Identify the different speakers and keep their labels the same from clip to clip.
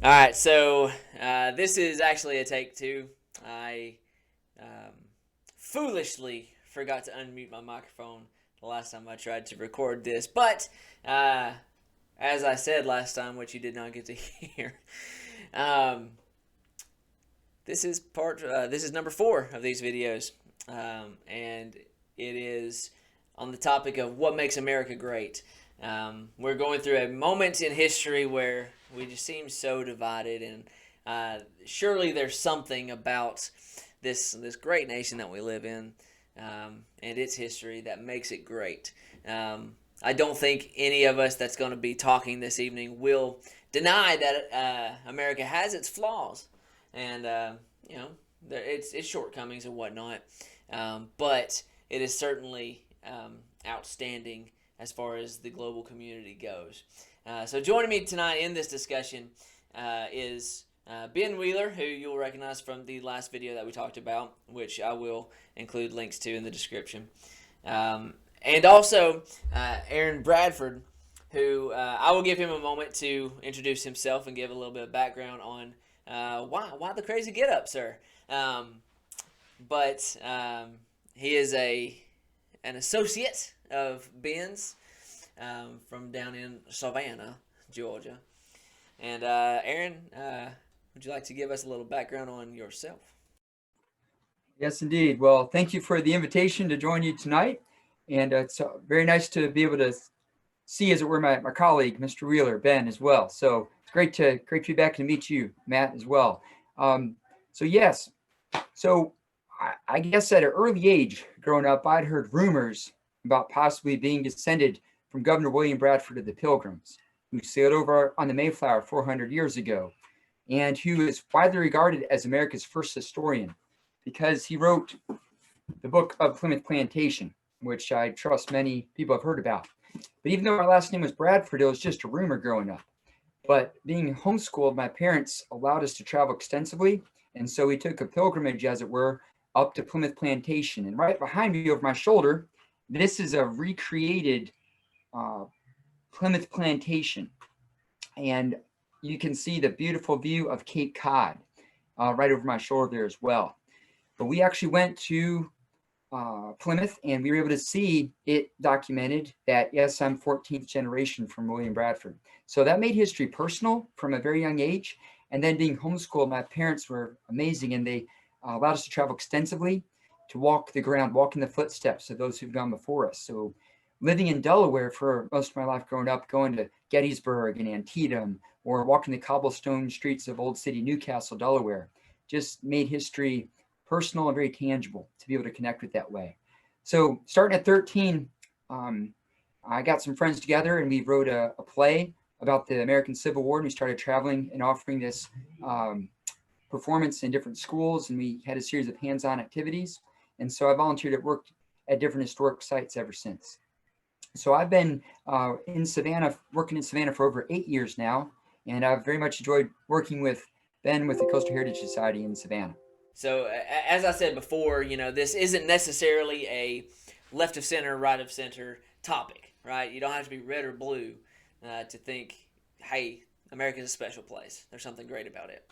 Speaker 1: All right, so this is actually a take two. I um, foolishly forgot to unmute my microphone the last time I tried to record this, but uh, as I said last time, which you did not get to hear, um, this is part. This is number four of these videos, and it is on the topic of what makes America great. We're going through a moment in history where we just seem so divided, and surely there's something about this great nation that we live in and its history that makes it great. I don't think any of us that's going to be talking this evening will deny that America has its flaws, and you know its shortcomings and whatnot, but it is certainly outstanding as far as the global community goes. So joining me tonight in this discussion is Ben Wheeler, who you'll recognize from the last video that we talked about, which I will include links to in the description. And also Aaron Bradford, who I will give him a moment to introduce himself and give a little bit of background on why the crazy get up, sir. But he is an associate of Ben's from down in Savannah, Georgia. And Aaron, would you like to give us a little background on yourself?
Speaker 2: Yes, indeed. Well, thank you for the invitation to join you tonight. And it's very nice to be able to see, as it were, my colleague, Mr. Wheeler, Ben, as well. So it's great to be back and meet you, Matt, as well. Um, so yes, so I guess at an early age, growing up, I'd heard rumors about possibly being descended from Governor William Bradford of the Pilgrims, who sailed over on the Mayflower 400 years ago, and who is widely regarded as America's first historian because he wrote the book of Plymouth Plantation, which I trust many people have heard about. But even though my last name was Bradford, it was just a rumor growing up. But being homeschooled, my parents allowed us to travel extensively. And so we took a pilgrimage, as it were, up to Plymouth Plantation. And right behind me over my shoulder, this is a recreated uh, Plymouth Plantation. And you can see the beautiful view of Cape Cod right over my shoulder there as well. But we actually went to Plymouth, and we were able to see it documented that, yes, I'm 14th generation from William Bradford. So that made history personal from a very young age. And then being homeschooled, my parents were amazing, and they allowed us to travel extensively, to walk the ground, walk in the footsteps of those who've gone before us. So living in Delaware for most of my life growing up, going to Gettysburg and Antietam, or walking the cobblestone streets of Old City, Newcastle, Delaware, just made history personal and very tangible to be able to connect with that way. So starting at 13, I got some friends together and we wrote a play about the American Civil War, and we started traveling and offering this performance in different schools, and we had a series of hands-on activities. And so I volunteered at work at different historic sites ever since. So I've been in Savannah, working in Savannah for over 8 years now, and I've very much enjoyed working with Ben with the Coastal Heritage Society in Savannah.
Speaker 1: So, as I said before, this isn't necessarily a left of center, right of center topic, right? You don't have to be red or blue to think, hey, America's a special place. There's something great about it.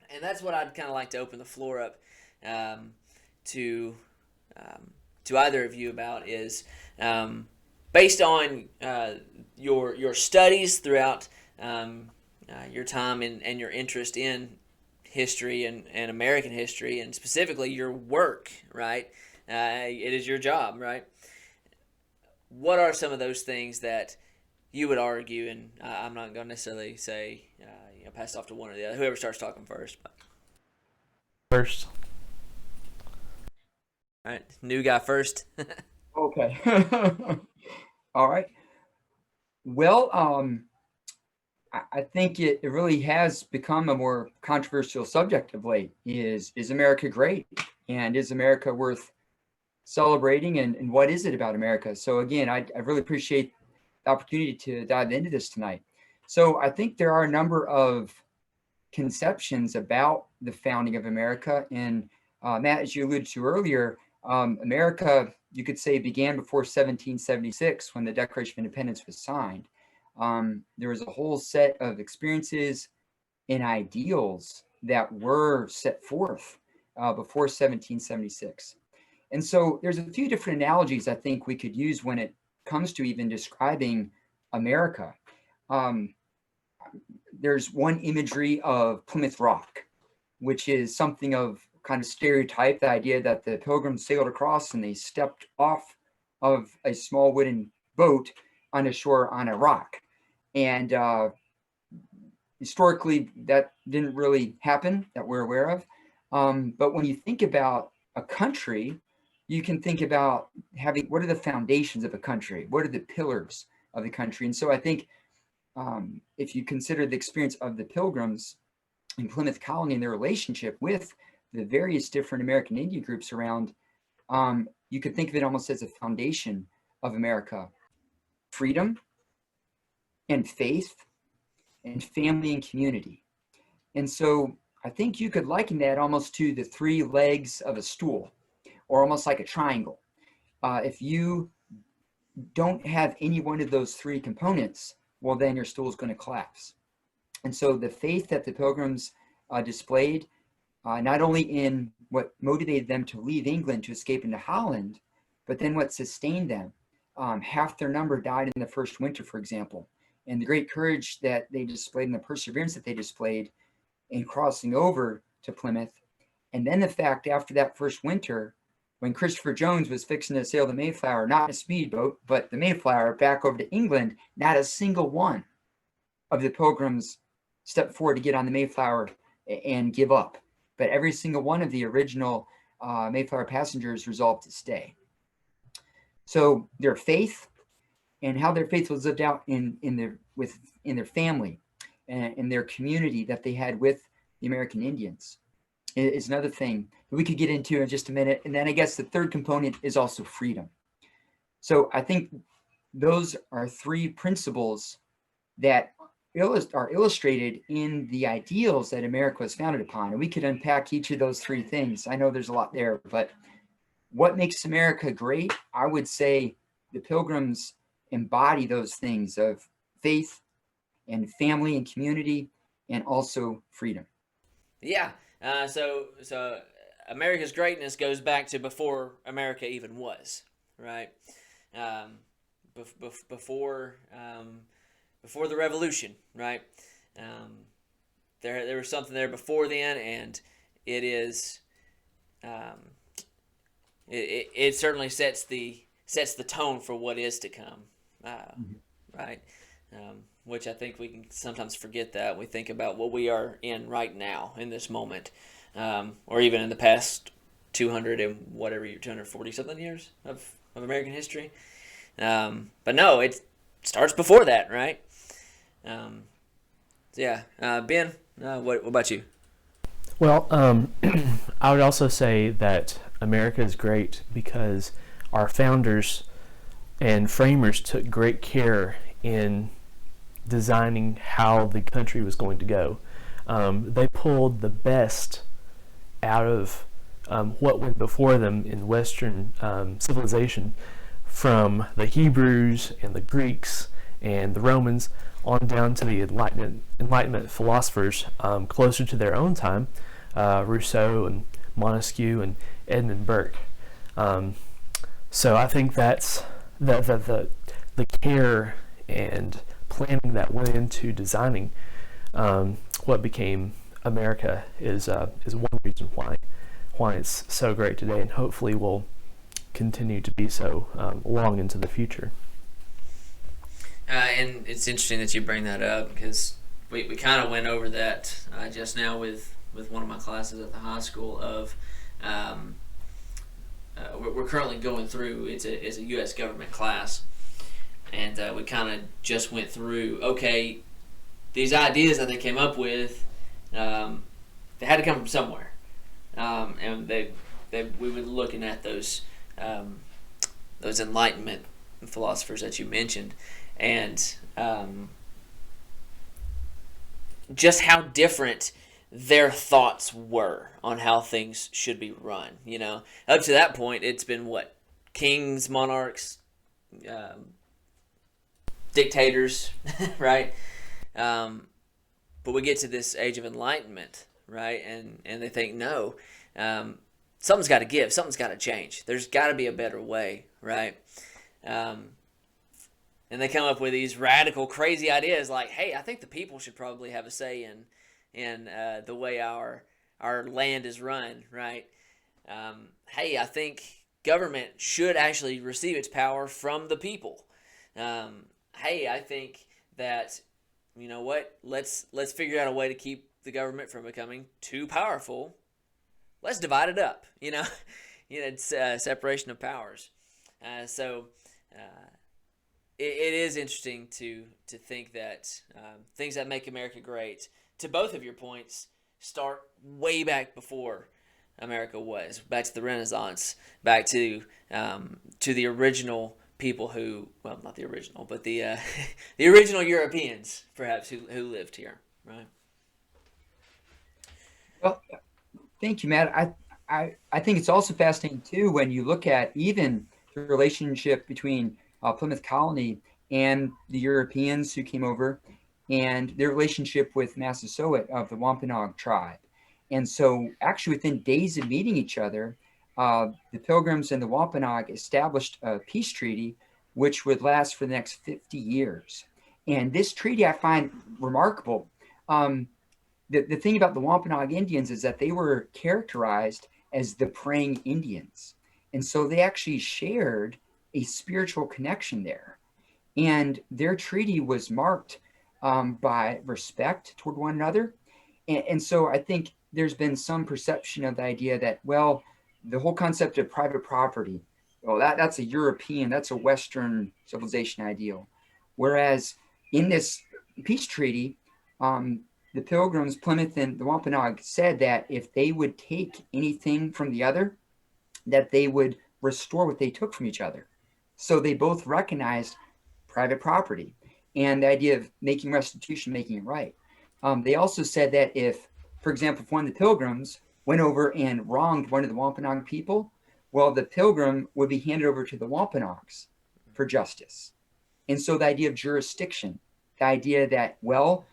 Speaker 1: And that's what I'd kind of like to open the floor up um, to to either of you about is based on your studies throughout your time and your interest in history and American history, and specifically your work, right? It is your job, right? What are some of those things that you would argue, and I'm not going to necessarily say, pass it off to one or the other, whoever starts talking first. But.
Speaker 3: First.
Speaker 1: All right, new guy first.
Speaker 2: Okay. All right. Well, I think it really has become a more controversial subject of late. Is America great? And is America worth celebrating? And what is it about America? So again, I really appreciate the opportunity to dive into this tonight. So I think there are a number of conceptions about the founding of America. And Matt, as you alluded to earlier, America, you could say, began before 1776 when the Declaration of Independence was signed. There was a whole set of experiences, and ideals that were set forth before 1776. And so there's a few different analogies I think we could use when it comes to even describing America. Um, there's one imagery of Plymouth Rock, which is something of kind of stereotype, the idea that the pilgrims sailed across and they stepped off of a small wooden boat on a shore on a rock. And historically, that didn't really happen that we're aware of. But when you think about a country, you can think about having, what are the foundations of a country? What are the pillars of the country? And so I think if you consider the experience of the Pilgrims in Plymouth Colony and their relationship with the various different American Indian groups around, you could think of it almost as a foundation of America: freedom and faith and family and community. And so I think you could liken that almost to the three legs of a stool, or almost like a triangle. If you don't have any one of those three components, well, then your stool is going to collapse. And so the faith that the Pilgrims displayed, not only in what motivated them to leave England to escape into Holland, but then what sustained them. Half their number died in the first winter, for example. And the great courage that they displayed and the perseverance that they displayed in crossing over to Plymouth. And then the fact after that first winter, when Christopher Jones was fixing to sail the Mayflower, not a speedboat, but the Mayflower back over to England, not a single one of the Pilgrims stepped forward to get on the Mayflower and give up. But every single one of the original Mayflower passengers resolved to stay. So their faith and how their faith was lived out in their family and in their community that they had with the American Indians is another thing that we could get into in just a minute. And then I guess the third component is also freedom. So I think those are three principles that are illustrated in the ideals that America was founded upon. And we could unpack each of those three things. I know there's a lot there, but what makes America great? I would say the Pilgrims embody those things of faith and family and community and also freedom.
Speaker 1: Yeah. So America's greatness goes back to before America even was, right? Before the Revolution, right? There was something there before then, and it is it certainly sets the tone for what is to come, right? Which I think we can sometimes forget that. We think about what we are in right now, in this moment, or even in the past 240 something years of American history. But no, it starts before that, right? Ben, what about you?
Speaker 3: Well, I would also say that America is great because our founders and framers took great care in designing how the country was going to go. They pulled the best out of what went before them in Western civilization, from the Hebrews and the Greeks and the Romans on down to the Enlightenment philosophers closer to their own time, Rousseau and Montesquieu and Edmund Burke. So I think that's the care and planning that went into designing what became America is one reason why it's so great today, and hopefully will continue to be so long into the future.
Speaker 1: And it's interesting that you bring that up, because we kind of went over that just now with one of my classes at the high school of we're currently going through, it's a U.S. government class, and we kind of just went through, okay, these ideas that they came up with, they had to come from somewhere, and we were looking at those Enlightenment philosophers that you mentioned, and just how different their thoughts were on how things should be run. You know, up to that point, it's been what? Kings, monarchs, dictators, right? But we get to this age of enlightenment, right? And they think, no, something's got to give, something's got to change. There's got to be a better way, right? And they come up with these radical, crazy ideas like, hey, I think the people should probably have a say in the way our land is run, right? Hey, I think government should actually receive its power from the people. Hey, I think that, you know what, let's figure out a way to keep the government from becoming too powerful. Let's divide it up, it's separation of powers. So it is interesting to think that things that make America great, to both of your points, start way back before America was, back to the Renaissance, back to the original people who, well, not the original, but the the original Europeans, perhaps, who lived here, right?
Speaker 2: Well, thank you, Matt. I think it's also fascinating too when you look at even the relationship between Plymouth Colony and the Europeans who came over, and their relationship with Massasoit of the Wampanoag tribe. And so actually within days of meeting each other, the Pilgrims and the Wampanoag established a peace treaty which would last for the next 50 years. And this treaty I find remarkable. The thing about the Wampanoag Indians is that they were characterized as the praying Indians. And so they actually shared a spiritual connection there. And their treaty was marked by respect toward one another. And so I think there's been some perception of the idea that, well, the whole concept of private property, well, that's a European, that's a Western civilization ideal. Whereas in this peace treaty, the Pilgrims, Plymouth, and the Wampanoag said that if they would take anything from the other, that they would restore what they took from each other. So they both recognized private property and the idea of making restitution, making it right. They also said that if, for example, if one of the Pilgrims went over and wronged one of the Wampanoag people, well, the Pilgrim would be handed over to the Wampanoags for justice. And so the idea of jurisdiction, the idea that, well,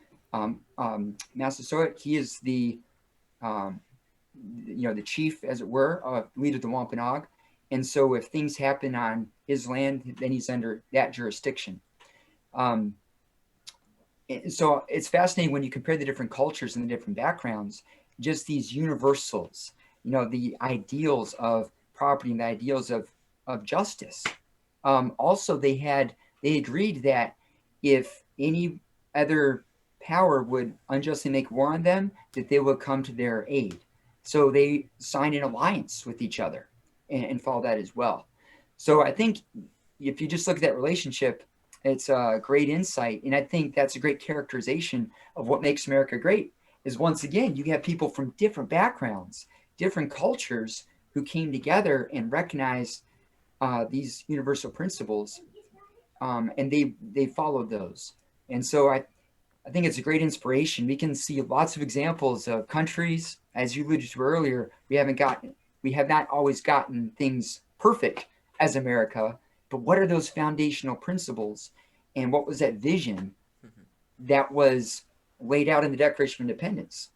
Speaker 2: Massasoit, he is the chief, as it were, leader of the Wampanoag. And so if things happen on his land, then he's under that jurisdiction. So it's fascinating when you compare the different cultures and the different backgrounds, just these universals, the ideals of property and the ideals of justice. Also, they agreed that if any other power would unjustly make war on them, that they would come to their aid. So they signed an alliance with each other and follow that as well. So I think if you just look at that relationship, it's a great insight. And I think that's a great characterization of what makes America great is, once again, you have people from different backgrounds, different cultures who came together and recognized these universal principles, and they followed those. And so I think it's a great inspiration. We can see lots of examples of countries, as you alluded to earlier, we have not always gotten things perfect as America, but what are those foundational principles? And what was that vision that was laid out in the Declaration of Independence?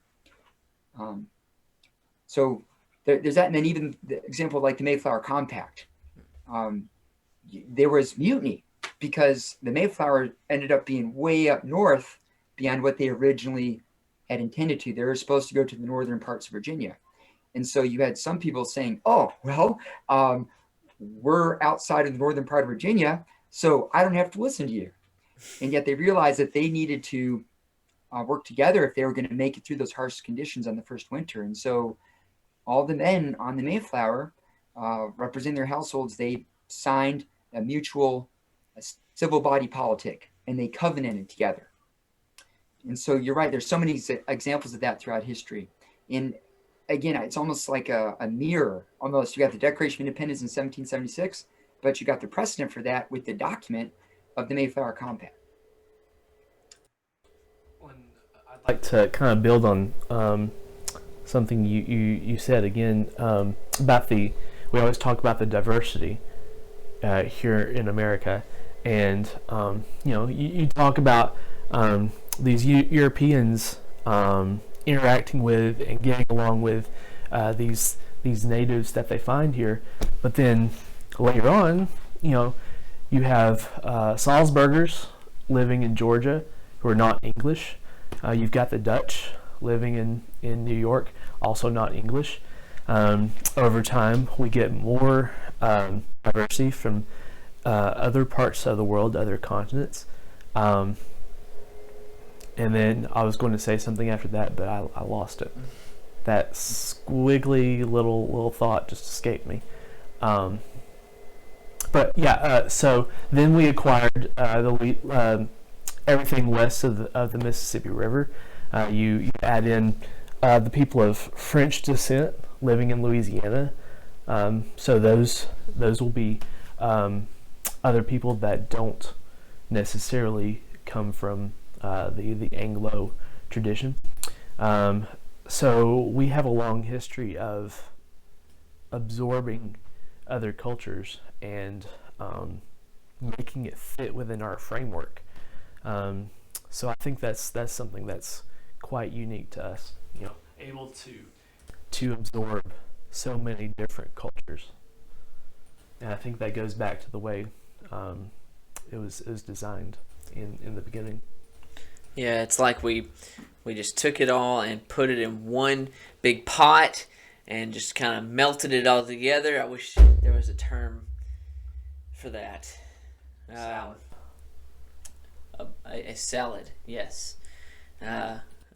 Speaker 2: So there's that. And then even the example like the Mayflower Compact, there was mutiny because the Mayflower ended up being way up north beyond what they originally had intended to. They were supposed to go to the northern parts of Virginia. And so you had some people saying, oh, well, we're outside of the northern part of Virginia, so I don't have to listen to you. And yet they realized that they needed to work together if they were going to make it through those harsh conditions on the first winter. And so all the men on the Mayflower, representing their households, they signed a mutual civil body politic, and they covenanted together. And so you're right, there's so many examples of that throughout history. And again, it's almost like a mirror. Almost, you got the Declaration of Independence in 1776, but you got the precedent for that with the document of the Mayflower Compact.
Speaker 3: I'd like to kind of build on something you said again about we always talk about the diversity here in America, and you talk about these Europeans interacting with and getting along with these natives that they find here. But then later on, you have Salzburgers living in Georgia who are not English. You've got the Dutch living in New York, also not English. Over time, we get more diversity from other parts of the world, other continents. And then I was going to say something after that, but I lost it. That squiggly little thought just escaped me. But yeah, so then we acquired everything west of the Mississippi River. You add in the people of French descent living in Louisiana. So those will be other people that don't necessarily come from the Anglo tradition. So we have a long history of absorbing other cultures and making it fit within our framework. So I think that's something that's quite unique to us. Able to absorb so many different cultures, and I think that goes back to the way it was designed in the beginning.
Speaker 1: Yeah, it's like we just took it all and put it in one big pot and just kind of melted it all together. I wish there was a term for that.
Speaker 3: Salad.
Speaker 1: A salad, yes.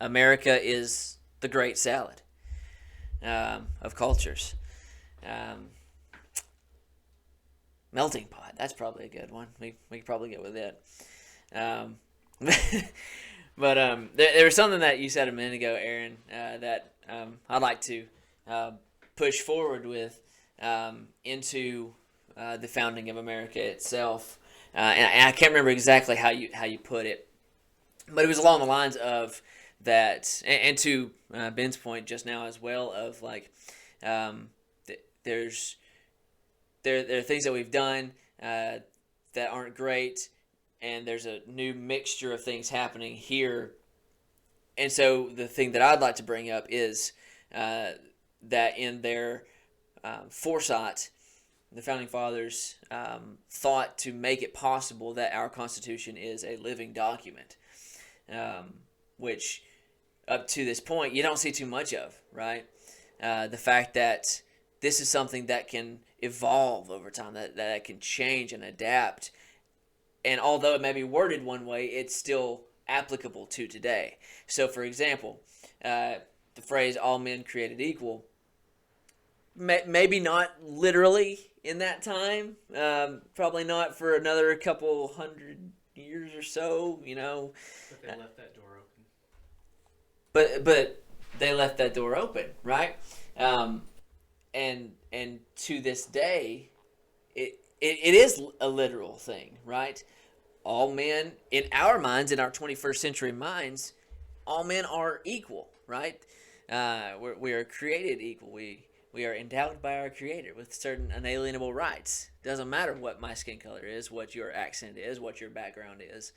Speaker 1: America is the great salad of cultures. Melting pot, that's probably a good one. We could probably get with it. But there was something that you said a minute ago, Aaron, that I'd like to push forward with into the founding of America itself. And I can't remember exactly how you put it, but it was along the lines of that, and to Ben's point just now as well, of like there are things that we've done that aren't great, and there's a new mixture of things happening here. And so the thing that I'd like to bring up is that in their foresight, the Founding Fathers thought to make it possible that our Constitution is a living document, which up to this point you don't see too much of, right? The fact that this is something that can evolve over time, that can change and adapt. And although it may be worded one way, it's still applicable to today. So, for example, the phrase "all men created equal," maybe not literally in that time, probably not for another couple hundred years or so,
Speaker 3: But they left that door open.
Speaker 1: But they left that door open, right? And to this day, it is a literal thing, right? All men, in our minds, in our 21st century minds, all men are equal, right? We are created equal. We are endowed by our Creator with certain unalienable rights. Doesn't matter what my skin color is, what your accent is, what your background is.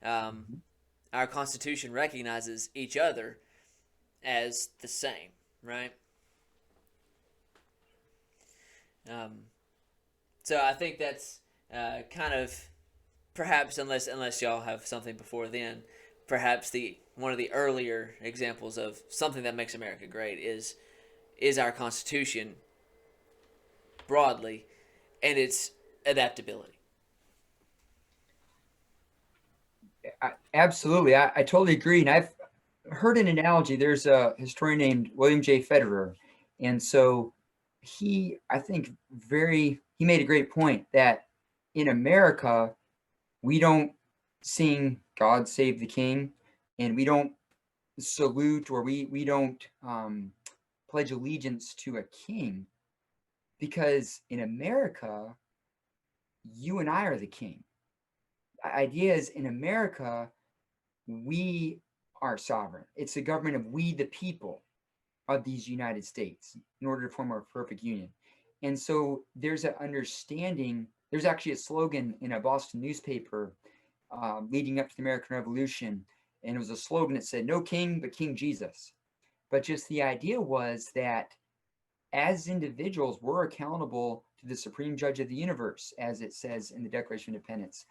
Speaker 1: Our Constitution recognizes each other as the same, right? So I think that's kind of, perhaps, unless y'all have something before then, perhaps one of the earlier examples of something that makes America great is our Constitution broadly, and its adaptability.
Speaker 2: Absolutely. I totally agree. And I've heard an analogy. There's a historian named William J. Federer. And so I think he made a great point that in America, we don't sing "God Save the King," and we don't salute, or we don't pledge allegiance to a king, because in America, you and I are the king. The idea is, in America, we are sovereign. It's the government of we the people of these United States in order to form our perfect union. And so there's an understanding. There's actually a slogan in a Boston newspaper leading up to the American Revolution, and it was a slogan that said, "No king but King Jesus." But just the idea was that as individuals, we're accountable to the supreme judge of the universe, as it says in the Declaration of Independence.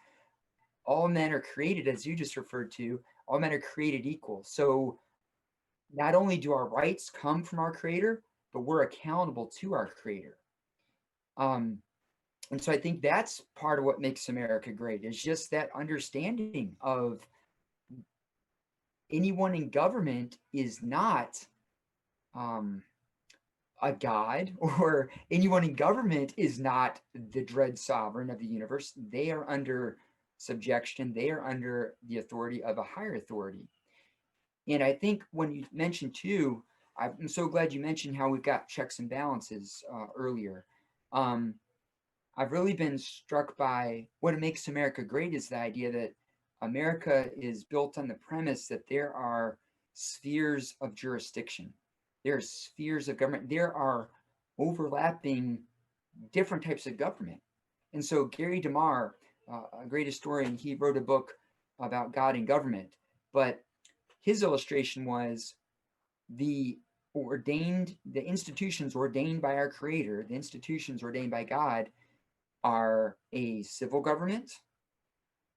Speaker 2: All men are created, as you just referred to, all men are created equal. So not only do our rights come from our Creator, but we're accountable to our Creator. And so I think that's part of what makes America great, is just that understanding of anyone in government is not a god, or anyone in government is not the dread sovereign of the universe. They are under subjection. They are under the authority of a higher authority. And I think when you mentioned too, I'm so glad you mentioned how we've got checks and balances earlier. I've really been struck by what makes America great is the idea that America is built on the premise that there are spheres of jurisdiction. There are spheres of government. There are overlapping different types of government. And so Gary DeMar, a great historian, he wrote a book about God and government. But his illustration was the institutions ordained by our Creator, the institutions ordained by God, are a civil government,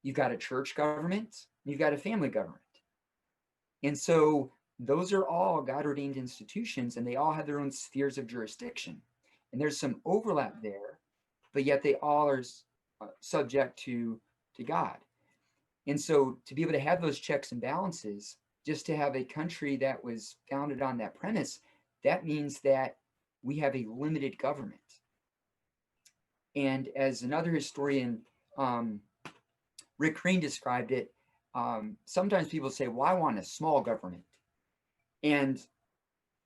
Speaker 2: you've got a church government, you've got a family government. And so those are all God-ordained institutions, and they all have their own spheres of jurisdiction. And there's some overlap there, but yet they all are subject to God. And so to be able to have those checks and balances, just to have a country that was founded on that premise, that means that we have a limited government. And as another historian, Rick Crane, described it, sometimes people say, well, I want a small government. And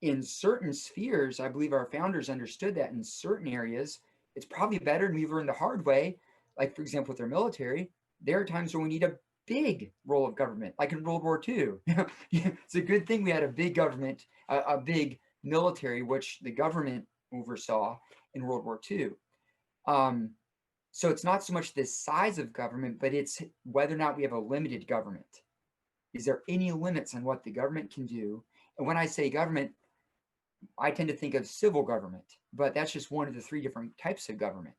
Speaker 2: in certain spheres, I believe our founders understood that in certain areas, it's probably better, and we've learned the hard way, like, for example, with our military, there are times when we need a big role of government, like in World War II. It's a good thing we had a big government, a big military, which the government oversaw in World War II. So it's not so much the size of government, but it's whether or not we have a limited government. Is there any limits on what the government can do? And when I say government, I tend to think of civil government, but that's just one of the three different types of government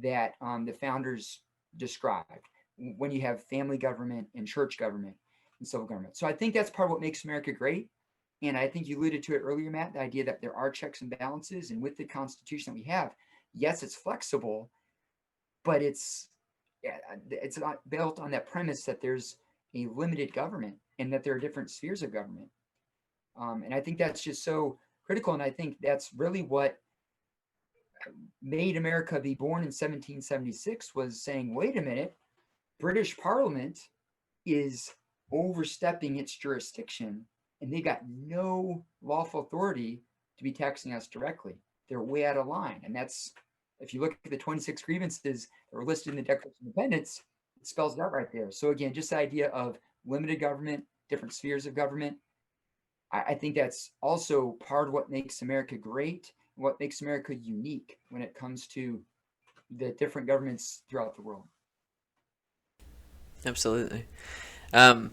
Speaker 2: that the founders described. When you have family government and church government and civil government. So I think that's part of what makes America great. And I think you alluded to it earlier, Matt, the idea that there are checks and balances. And with the Constitution that we have, yes, it's flexible, but it's not built on that premise that there's a limited government and that there are different spheres of government. And I think that's just so critical. And I think that's really what made America be born in 1776, was saying, wait a minute, British Parliament is overstepping its jurisdiction, and they got no lawful authority to be taxing us directly. They're way out of line. And that's, if you look at the 26 grievances that were listed in the Declaration of Independence, it spells it out right there. So again, just the idea of limited government, different spheres of government, I think that's also part of what makes America great, and what makes America unique when it comes to the different governments throughout the world.
Speaker 1: Absolutely. I'm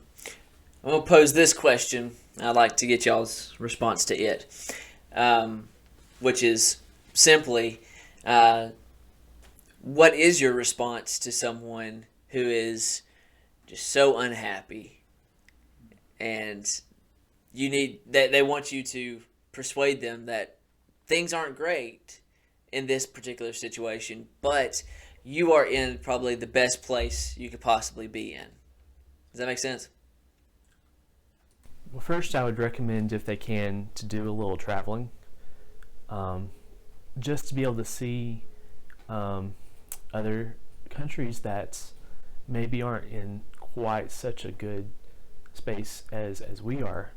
Speaker 1: going to pose this question. I'd like to get y'all's response to it, which is simply, what is your response to someone who is just so unhappy, and they want you to persuade them that things aren't great in this particular situation, but you are in probably the best place you could possibly be in? Does that make sense?
Speaker 3: Well, first I would recommend, if they can, to do a little traveling, just to be able to see other countries that maybe aren't in quite such a good space as we are.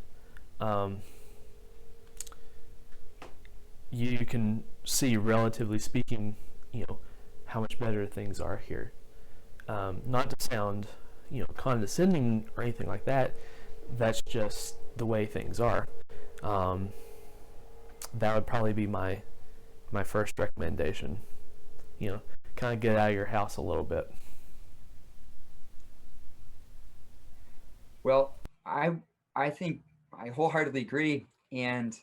Speaker 3: You can see, relatively speaking, how much better things are here. Not to sound, condescending or anything like that. That's just the way things are. That would probably be my first recommendation. Kind of get out of your house a little bit.
Speaker 2: Well, I I think I wholeheartedly agree, and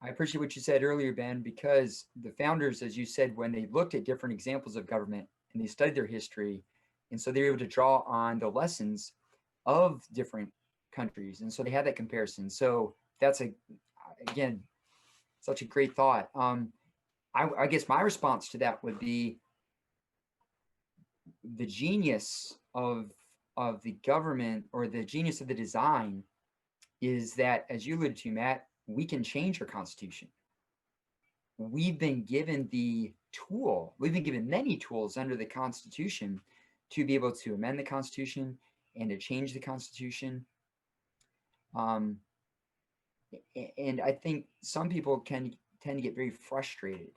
Speaker 2: I appreciate what you said earlier, Ben, because the founders, as you said, when they looked at different examples of government and they studied their history, and so they're able to draw on the lessons of different countries, and so they had that comparison. So that's again such a great thought. I guess my response to that would be the genius of the government, or the genius of the design, is that, as you alluded to, Matt, we can change our constitution. We've been given the tool, we've been given many tools under the Constitution to be able to amend the Constitution and to change the Constitution. And I think some people can tend to get very frustrated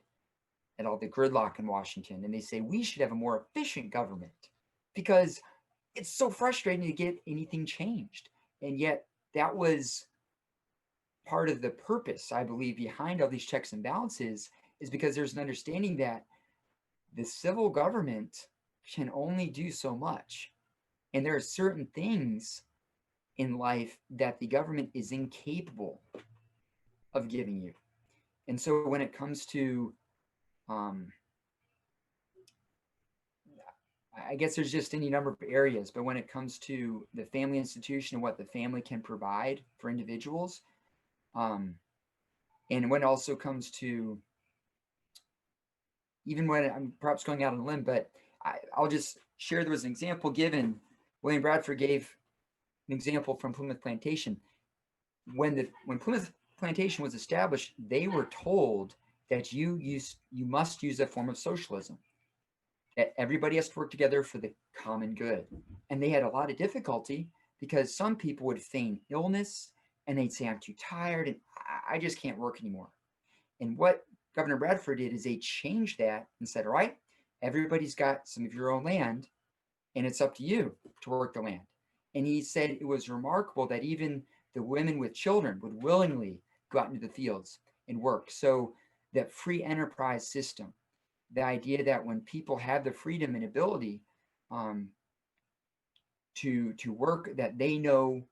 Speaker 2: at all the gridlock in Washington, and they say we should have a more efficient government because it's so frustrating to get anything changed. And yet that was part of the purpose, I believe, behind all these checks and balances, is because there's an understanding that the civil government can only do so much. And there are certain things in life that the government is incapable of giving you. And so when it comes to, I guess there's just any number of areas, but when it comes to the family institution and what the family can provide for individuals, and when it also comes to, even when I'm perhaps going out on a limb, but I'll just share, there was an example given, William Bradford gave an example from Plymouth Plantation. When Plymouth Plantation was established, they were told that you must use a form of socialism, that everybody has to work together for the common good. And they had a lot of difficulty because some people would feign illness and they'd say, I'm too tired and I just can't work anymore. And what Governor Bradford did is they changed that and said, all right, everybody's got some of your own land and it's up to you to work the land. And he said it was remarkable that even the women with children would willingly go out into the fields and work. So that free enterprise system, the idea that when people have the freedom and ability to work, that they know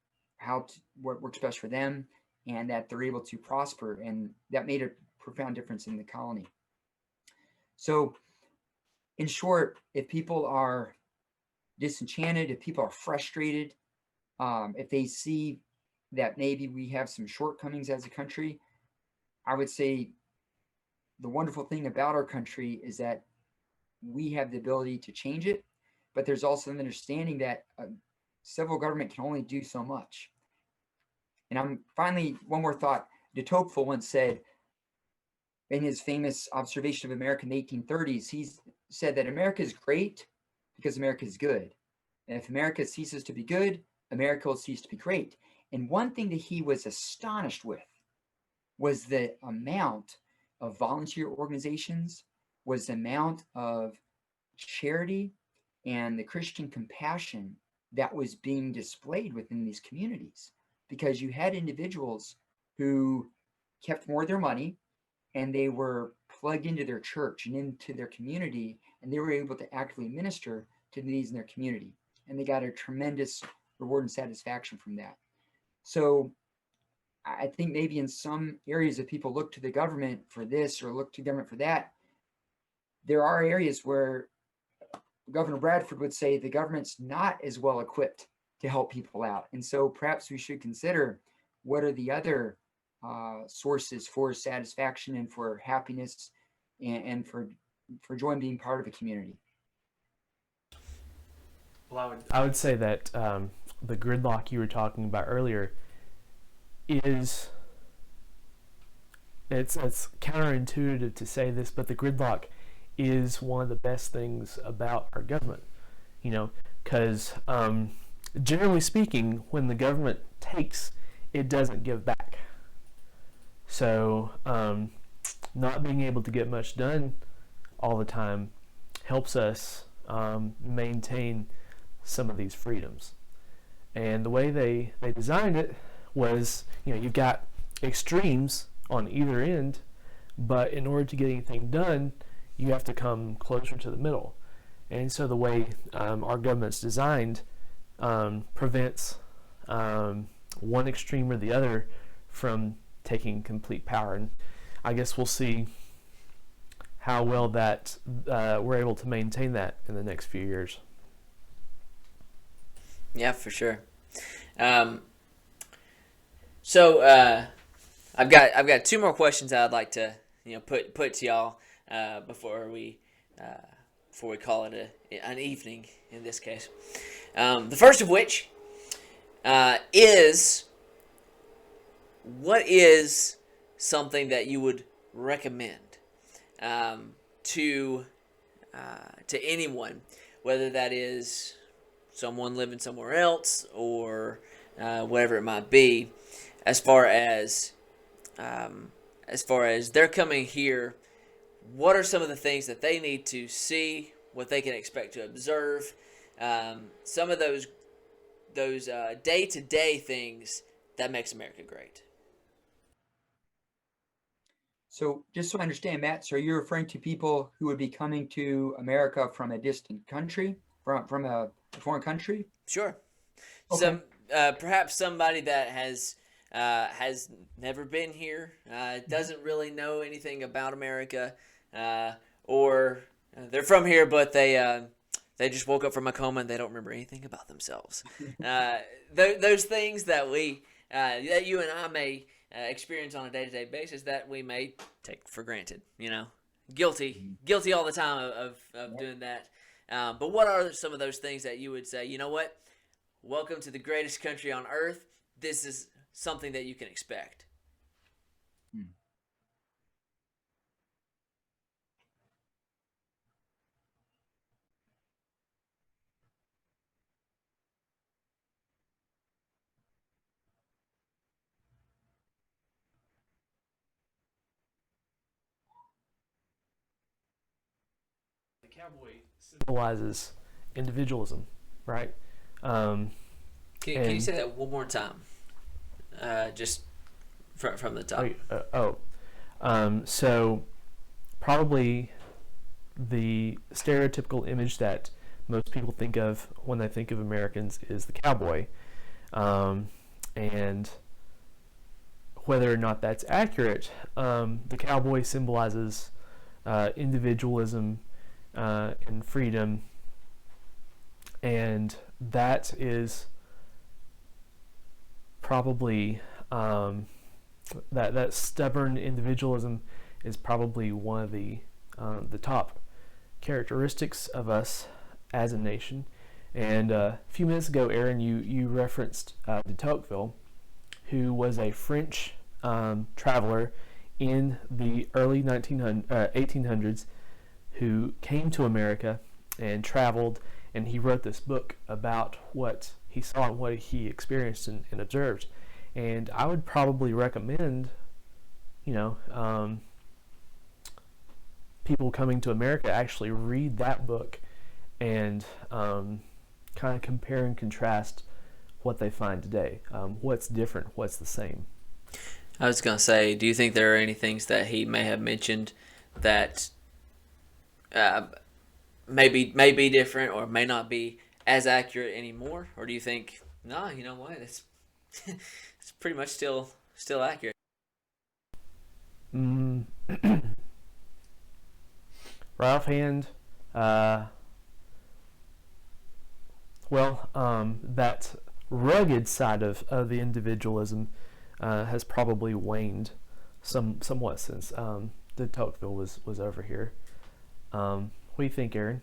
Speaker 2: what works best for them, and that they're able to prosper, and that made a profound difference in the colony. So in short, if people are disenchanted, if people are frustrated, if they see that maybe we have some shortcomings as a country, I would say the wonderful thing about our country is that we have the ability to change it, but there's also an understanding that civil government can only do so much. And finally, one more thought. De Tocqueville once said, in his famous observation of America in the 1830s, he said that America is great because America is good. And if America ceases to be good, America will cease to be great. And one thing that he was astonished with was the amount of volunteer organizations, was the amount of charity and the Christian compassion that was being displayed within these communities. Because you had individuals who kept more of their money and they were plugged into their church and into their community, and they were able to actively minister to the needs in their community. And they got a tremendous reward and satisfaction from that. So I think maybe in some areas, if people look to the government for this or look to government for that, there are areas where Governor Bradford would say the government's not as well equipped to help people out. And so perhaps we should consider what are the other sources for satisfaction and for happiness and for joy in being part of a community.
Speaker 3: Well, I would say that the gridlock you were talking about earlier it's counterintuitive to say this, but the gridlock is one of the best things about our government, because generally speaking, when the government takes, it doesn't give back. So not being able to get much done all the time helps us maintain some of these freedoms. And the way they designed it was, you've got extremes on either end, but in order to get anything done, you have to come closer to the middle. And so the way our government's designed prevents one extreme or the other from taking complete power. And I guess we'll see how well that we're able to maintain that in the next few years.
Speaker 1: Yeah, for sure. So I've got two more questions I'd like to put to y'all before we call it an evening in this case. The first of which is, what is something that you would recommend to anyone, whether that is someone living somewhere else or whatever it might be, as far as they're coming here, what are some of the things that they need to see, what they can expect to observe, some of those day-to-day things that makes America great.
Speaker 2: So just so I understand, Matt, so you're referring to people who would be coming to America from a distant country, from a foreign country?
Speaker 1: Sure.
Speaker 2: Okay.
Speaker 1: Perhaps somebody that has never been here, doesn't really know anything about America, or they're from here, but they just woke up from a coma and they don't remember anything about themselves. Those things that that you and I may experience on a day-to-day basis that we may take for granted. Guilty all the time of doing that. But what are some of those things that you would say, you know what? Welcome to the greatest country on earth. This is something that you can expect.
Speaker 3: The cowboy symbolizes individualism, right?
Speaker 1: Can you say that one more time? Just from the top.
Speaker 3: So probably the stereotypical image that most people think of when they think of Americans is the cowboy, and whether or not that's accurate, the cowboy symbolizes individualism and freedom, and that is probably that stubborn individualism is probably one of the top characteristics of us as a nation. And a few minutes ago, Aaron, you referenced de Tocqueville, who was a French traveler in the early 1800s, who came to America and traveled, and he wrote this book about what he saw and what he experienced and observed. And I would probably recommend, people coming to America actually read that book and kind of compare and contrast what they find today. What's different? What's the same?
Speaker 1: I was going to say, do you think there are any things that he may have mentioned that may be different or may not be as accurate anymore? Or do you think, no, you know what, it's pretty much still accurate?
Speaker 3: Right offhand, that rugged side of the individualism has probably waned somewhat since de Tocqueville was over here. What do you think, Aaron?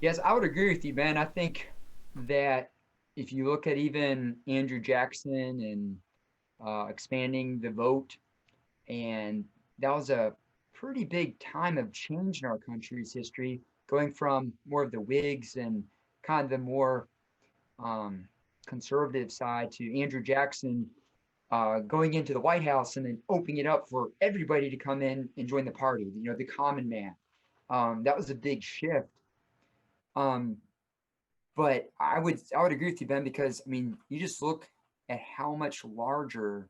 Speaker 2: Yes, I would agree with you, Ben. I think that if you look at even Andrew Jackson and expanding the vote, and that was a pretty big time of change in our country's history, going from more of the Whigs and kind of the more conservative side to Andrew Jackson going into the White House and then opening it up for everybody to come in and join the party, the common man. That was a big shift. But I would agree with you, Ben, because you just look at how much larger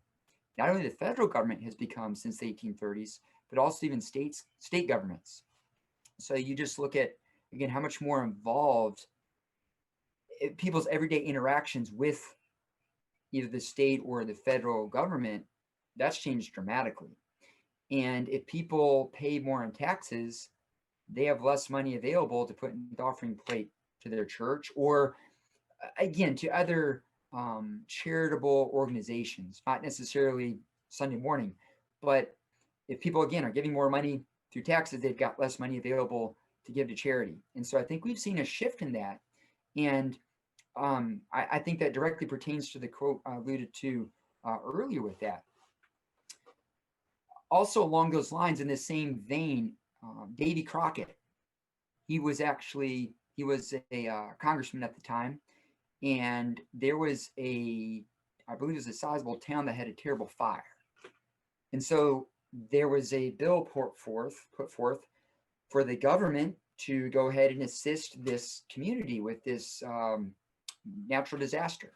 Speaker 2: not only the federal government has become since the 1830s, but also even state governments. So you just look at, again, how much more involved people's everyday interactions with either the state or the federal government, that's changed dramatically. And if people pay more in taxes, they have less money available to put in the offering plate to their church, or again, to other charitable organizations, not necessarily Sunday morning, but if people again are giving more money through taxes, they've got less money available to give to charity. And so I think we've seen a shift in that. And I think that directly pertains to the quote I alluded to earlier with that. Also along those lines, in the same vein, Davy Crockett, he was a congressman at the time, and there was I believe it was a sizable town that had a terrible fire. And so there was a bill put forth for the government to go ahead and assist this community with this natural disaster.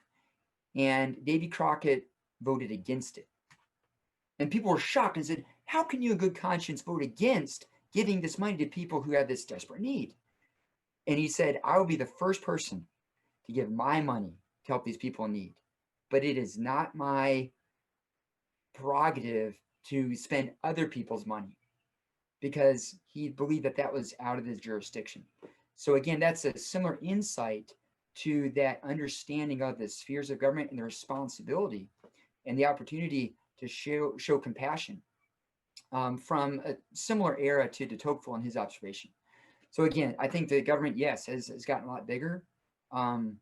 Speaker 2: And Davy Crockett voted against it. And people were shocked and said, how can you in good conscience vote against giving this money to people who have this desperate need? And he said, I will be the first person to give my money to help these people in need. But it is not my prerogative to spend other people's money, because he believed that that was out of his jurisdiction. So again, that's a similar insight to that understanding of the spheres of government and the responsibility and the opportunity to show compassion from a similar era to de Tocqueville and his observation. So again, I think the government, yes, has gotten a lot bigger. And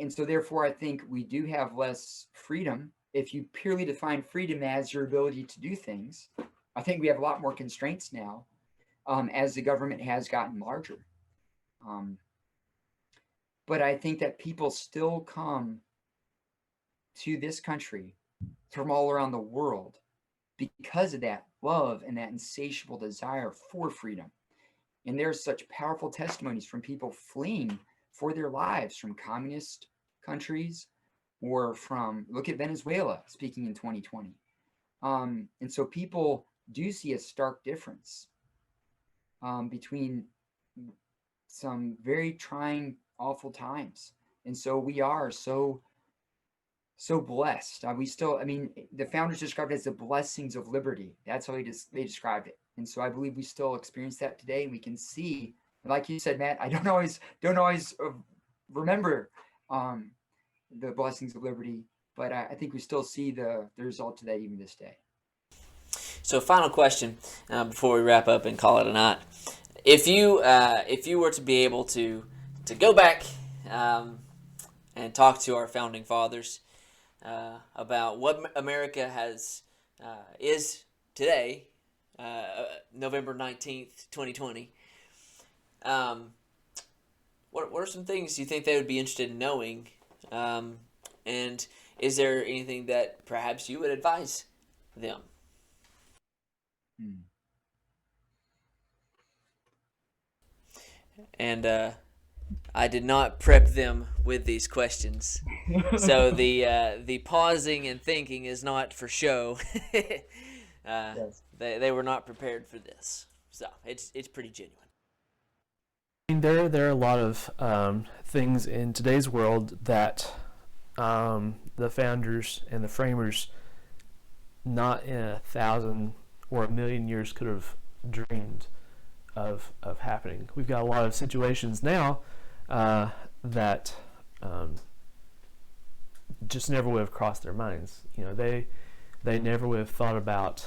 Speaker 2: so therefore, I think we do have less freedom. If you purely define freedom as your ability to do things, I think we have a lot more constraints now as the government has gotten larger. But I think that people still come to this country from all around the world because of that love and that insatiable desire for freedom. And there's such powerful testimonies from people fleeing for their lives from communist countries, or from, look at Venezuela, speaking in 2020. And so people do see a stark difference between some very trying, awful times. And so we are so blessed. The founders described it as the blessings of liberty. That's how they described it. And so I believe we still experience that today. And we can see, like you said, Matt, I don't always remember the blessings of liberty, but I think we still see the result to that even this day.
Speaker 1: So, final question before we wrap up and call it a night. If you were to be able to go back and talk to our founding fathers about what America is today, November 19th, 2020, what are some things you think they would be interested in knowing? And is there anything that perhaps you would advise them? And I did not prep them with these questions, so the pausing and thinking is not for show.
Speaker 2: Yes.
Speaker 1: They were not prepared for this, so it's pretty genuine.
Speaker 3: I mean, there are a lot of things in today's world that the founders and the framers, not in 1,000 or 1,000,000 years, could have dreamed of happening. We've got a lot of situations now that just never would have crossed their minds. You know, they never would have thought about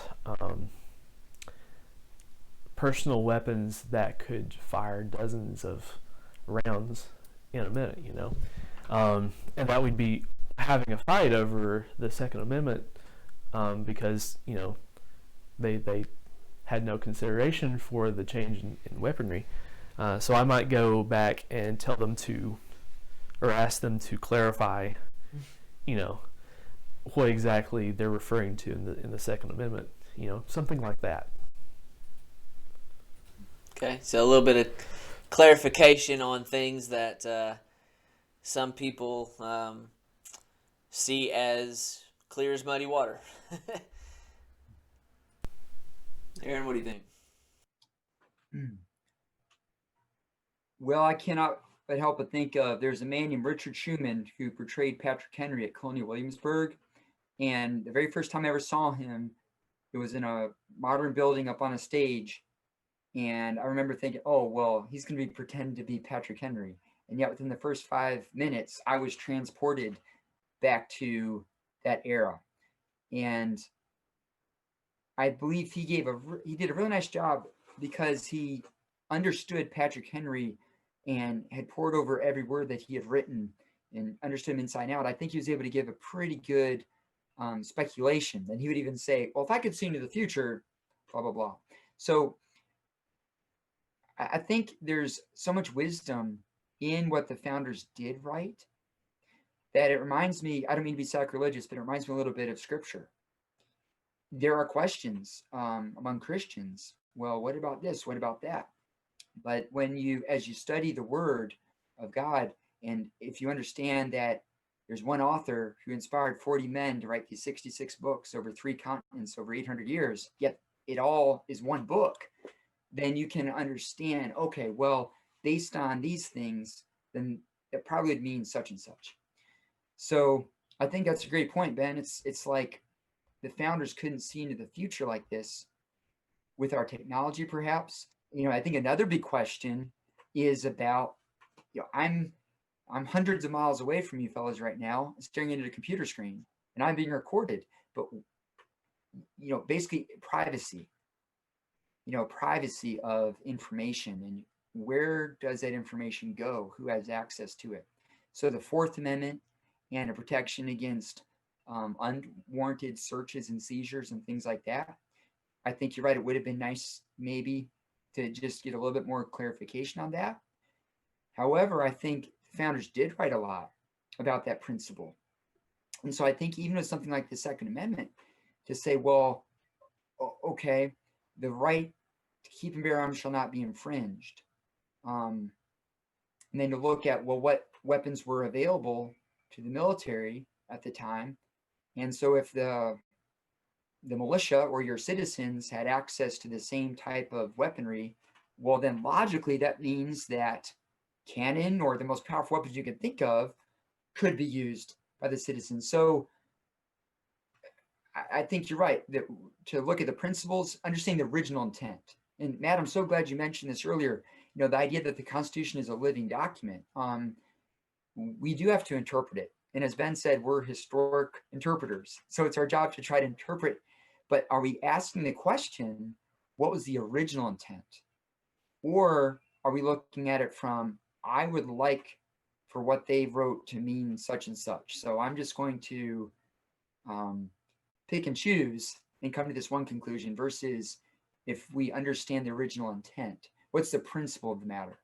Speaker 3: personal weapons that could fire dozens of rounds in a minute, you know. And that we'd be having a fight over the Second Amendment because, you know, they had no consideration for the change in weaponry. So I might go back and tell them or ask them to clarify, you know, what exactly they're referring to in the Second Amendment, you know, something like that.
Speaker 1: Okay, so a little bit of clarification on things that some people see as clear as muddy water. Aaron, what do you think?
Speaker 2: Well, I cannot but help but think of, there's a man named Richard Schumann who portrayed Patrick Henry at Colonial Williamsburg. And the very first time I ever saw him, it was in a modern building up on a stage. And I remember thinking, oh, well, he's going to be pretending to be Patrick Henry. And yet within the first 5 minutes, I was transported back to that era. And I believe he did a really nice job because he understood Patrick Henry and had poured over every word that he had written and understood him inside out. I think he was able to give a pretty good speculation. And he would even say, well, if I could see into the future, blah, blah, blah. So I think there's so much wisdom in what the founders did right that it reminds me, I don't mean to be sacrilegious, but it reminds me a little bit of scripture. There are questions among Christians. Well, what about this? What about that? But as you study the word of God, and if you understand that there's one author who inspired 40 men to write these 66 books over 3 continents over 800 years, yet it all is one book, then you can understand, okay, well, based on these things, then it probably would mean such and such. So I think that's a great point, Ben. It's like the founders couldn't see into the future like this with our technology, perhaps. I think another big question is about, I'm hundreds of miles away from you fellas right now, staring into the computer screen, and I'm being recorded. But, basically privacy, privacy of information, and where does that information go? Who has access to it? So the Fourth Amendment and a protection against unwarranted searches and seizures and things like that. I think you're right. It would have been nice maybe to just get a little bit more clarification on that. However, I think founders did write a lot about that principle. And so I think even with something like the Second Amendment, to say, well, okay, the right to keep and bear arms shall not be infringed. And then to look at, well, what weapons were available to the military at the time. And so if the militia or your citizens had access to the same type of weaponry, well, then logically that means that cannon or the most powerful weapons you can think of could be used by the citizens. So I think you're right that to look at the principles, understanding the original intent. And Matt, I'm so glad you mentioned this earlier. The idea that the Constitution is a living document. We do have to interpret it. And as Ben said, we're historic interpreters. So it's our job to try to interpret. But are we asking the question, what was the original intent? Or are we looking at it from, I would like for what they wrote to mean such and such. So I'm just going to pick and choose and come to this one conclusion versus if we understand the original intent, what's the principle of the matter?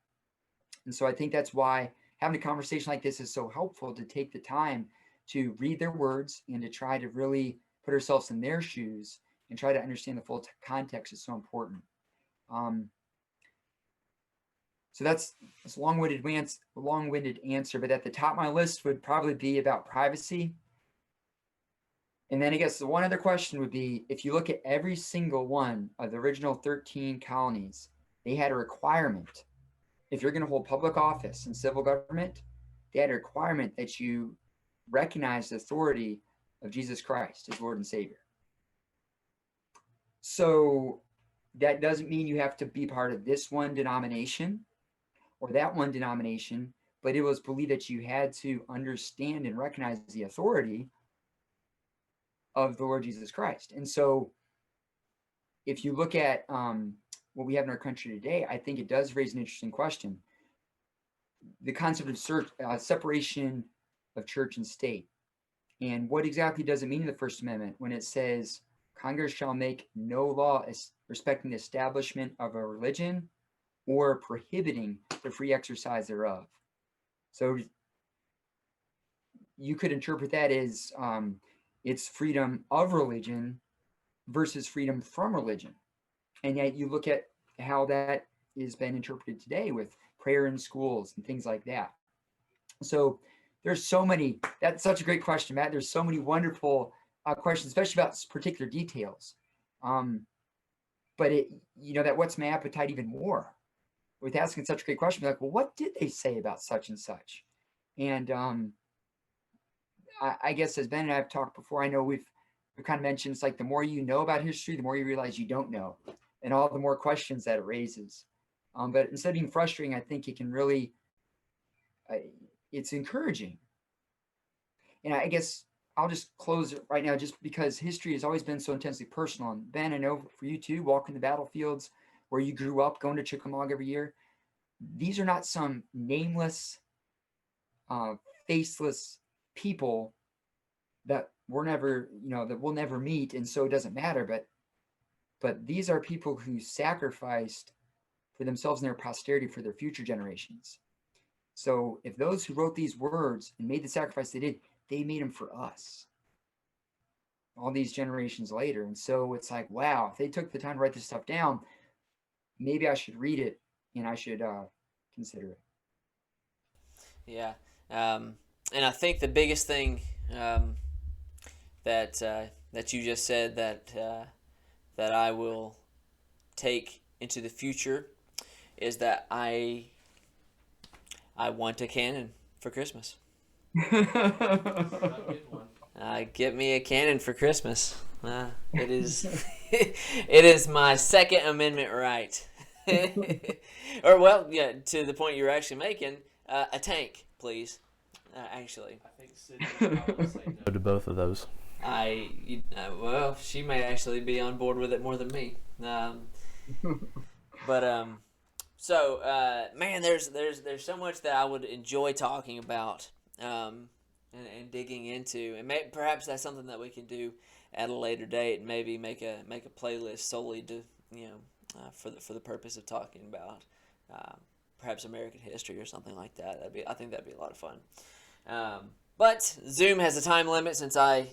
Speaker 2: And so I think that's why having a conversation like this is so helpful, to take the time to read their words and to try to really put ourselves in their shoes and try to understand the full context is so important. So that's a long-winded answer, but at the top of my list would probably be about privacy. And then I guess the one other question would be, if you look at every single one of the original 13 colonies, they had a requirement. If you're going to hold public office in civil government, they had a requirement that you recognize the authority of Jesus Christ as Lord and Savior. So that doesn't mean you have to be part of this one denomination or that one denomination, but it was believed that you had to understand and recognize the authority of the Lord Jesus Christ. And so if you look at what we have in our country today, I think it does raise an interesting question. The concept of separation of church and state. And what exactly does it mean in the First Amendment when it says, Congress shall make no law respecting the establishment of a religion or prohibiting the free exercise thereof? So you could interpret that as it's freedom of religion versus freedom from religion. And yet you look at how that has been interpreted today with prayer in schools and things like that. So there's so many, that's such a great question, Matt. There's so many wonderful questions, especially about particular details. But that whets my appetite even more. with asking such a great question, like, well, what did they say about such and such? And I guess as Ben and I have talked before, I know we've kind of mentioned it's like the more you know about history, the more you realize you don't know, and all the more questions that it raises. But instead of being frustrating, I think it can really, it's encouraging. And I guess I'll just close it right now, just because history has always been so intensely personal. And Ben, I know for you too, walking the battlefields where you grew up, going to Chickamauga every year, these are not some nameless, uh, faceless people that we're never, that we'll never meet, and so it doesn't matter. But these are people who sacrificed for themselves and their posterity, for their future generations. So if those who wrote these words and made the sacrifice they did, they made them for us all these generations later. And so it's like, wow, if they took the time to write this stuff down, maybe I should read it and I should consider it.
Speaker 1: Yeah. And I think the biggest thing that you just said that I will take into the future is that I want a cannon for Christmas. Get me a cannon for Christmas. It is it is my Second Amendment right. Or, well, yeah, to the point you're actually making, a tank, please. Actually,
Speaker 3: I think Sydney will say no to both of those.
Speaker 1: Well, she may actually be on board with it more than me. Man, there's so much that I would enjoy talking about, and digging into, and perhaps that's something that we can do at a later date, and maybe make a playlist solely to for the purpose of talking about perhaps American history or something like that. I think that'd be a lot of fun. But Zoom has a time limit since I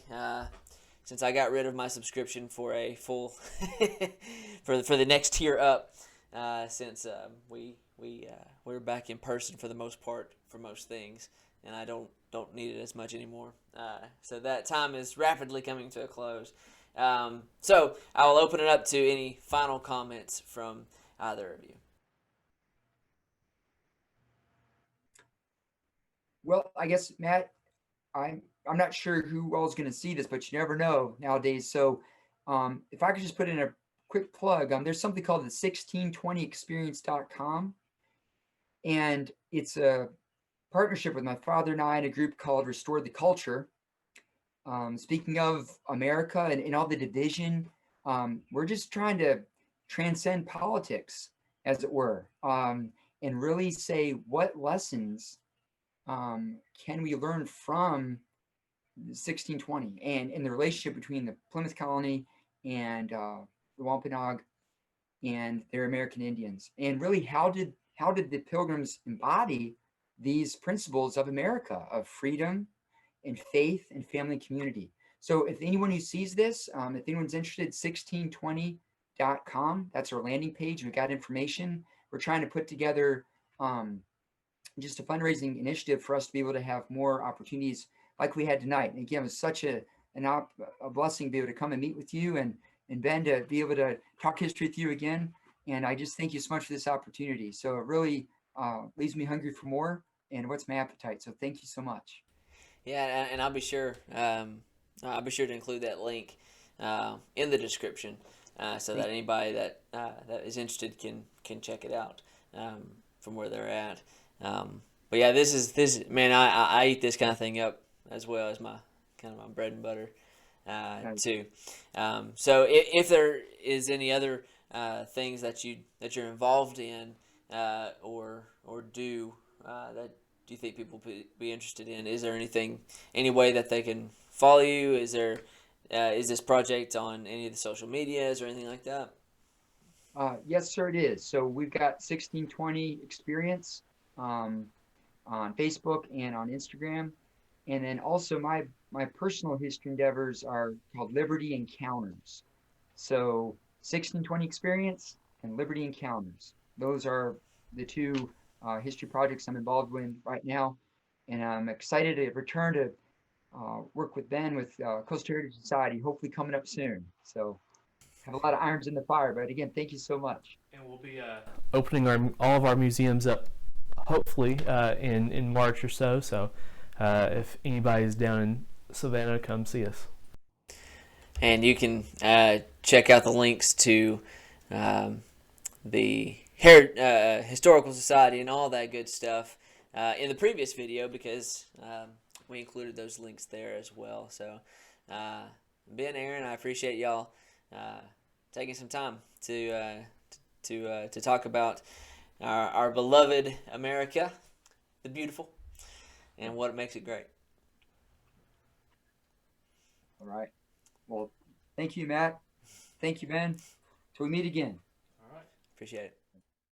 Speaker 1: got rid of my subscription for a full for the next tier up, since we're back in person for the most part for most things, and I don't need it as much anymore. So that time is rapidly coming to a close. So I will open it up to any final comments from either of you.
Speaker 2: Well, I guess, Matt, I'm not sure who all is going to see this, but you never know nowadays. So if I could just put in a quick plug, there's something called the 1620experience.com, and it's a partnership with my father and I and a group called Restore the Culture. Speaking of America and all the division, we're just trying to transcend politics, as it were, and really say, what lessons can we learn from 1620 and the relationship between the Plymouth colony and the Wampanoag and their American Indians, and really how did the Pilgrims embody these principles of America, of freedom and faith and family and community. So if anyone who sees this, if anyone's interested, 1620.com, that's our landing page. We've got information. We're trying to put together just a fundraising initiative for us to be able to have more opportunities like we had tonight. And again, it was such a blessing to be able to come and meet with you, and Ben, to be able to talk history with you again. And I just thank you so much for this opportunity. So it really leaves me hungry for more, and what's my appetite. So thank you so much.
Speaker 1: Yeah, and I'll be sure to include that link in the description, so that anybody that is interested can check it out from where they're at. But yeah, this man, I eat this kind of thing up as well as my bread and butter too. So if there is any other things that you're involved in or do that you think people be interested in, is there any way that they can follow you? Is this project on any of the social medias or anything like that?
Speaker 2: Yes, sir, it is. So we've got 1620 Experience on Facebook and on Instagram. And then also my personal history endeavors are called Liberty Encounters. So 1620 Experience and Liberty Encounters. Those are the two history projects I'm involved with right now. And I'm excited to return to work with Ben with Coastal Heritage Society, hopefully coming up soon. So have a lot of irons in the fire. But again, thank you so much.
Speaker 3: And we'll be opening all of our museums up, hopefully in March or so. So if anybody's down in Savannah, come see us.
Speaker 1: And you can check out the links to the Historical Society and all that good stuff in the previous video, because we included those links there as well. So Ben, Aaron, I appreciate y'all taking some time to talk about our beloved America, the beautiful, and what makes it great.
Speaker 2: All right. Well, thank you, Matt. Thank you, Ben. Till we meet again.
Speaker 1: All right. Appreciate it.